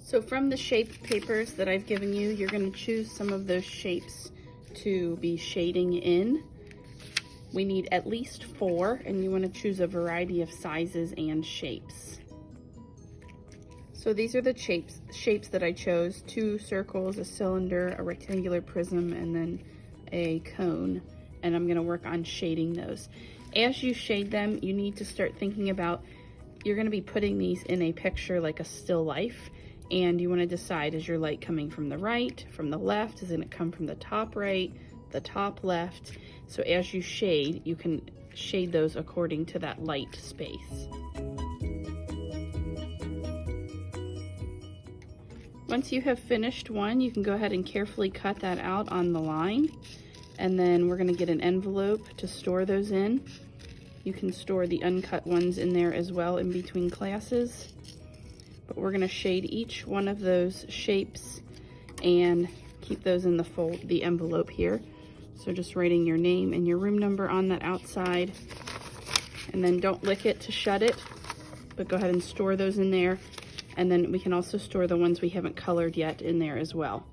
So from the shape papers that I've given you, you're going to choose some of those shapes to be shading in. We need at least 4, and you want to choose a variety of sizes and shapes. So these are the shapes that I chose: 2 circles, a cylinder, a rectangular prism, and then a cone. And I'm going to work on shading those. As you shade them, you need to start thinking about, you're going to be putting these in a picture like a still life, and you want to decide, is your light coming from the right, from the left? Is it going to come from the top right, the top left? So as you shade, you can shade those according to that light space. Once you have finished one, you can go ahead and carefully cut that out on the line, and then we're going to get an envelope to store those in. You can store the uncut ones in there as well in between classes. But we're going to shade each one of those shapes and keep those in the envelope here. So just writing your name and your room number on that outside, and then don't lick it to shut it, but go ahead and store those in there. And then we can also store the ones we haven't colored yet in there as well.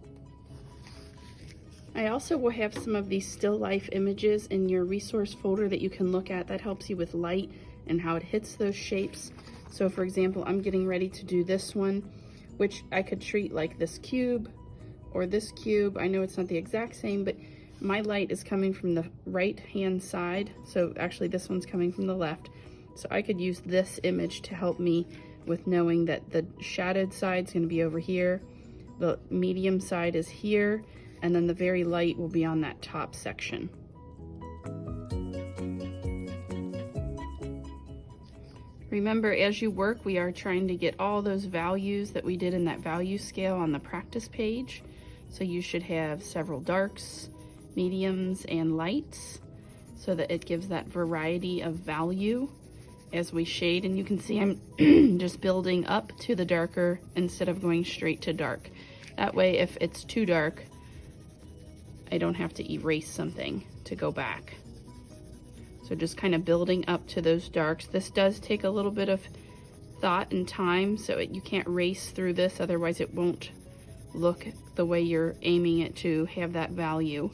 I also will have some of these still life images in your resource folder that you can look at. That helps you with light and how it hits those shapes. So for example, I'm getting ready to do this one, which I could treat like this cube or this cube. I know it's not the exact same, but my light is coming from the right hand side. So actually this one's coming from the left. So I could use this image to help me with knowing that the shadowed side is going to be over here, the medium side is here, and then the very light will be on that top section. Remember, as you work, we are trying to get all those values that we did in that value scale on the practice page. So you should have several darks, mediums, and lights, so that it gives that variety of value as we shade. And you can see I'm just building up to the darker instead of going straight to dark. That way, if it's too dark, I don't have to erase something to go back. So just kind of building up to those darks. This does take a little bit of thought and time, so you can't race through this, otherwise it won't look the way you're aiming it to have that value.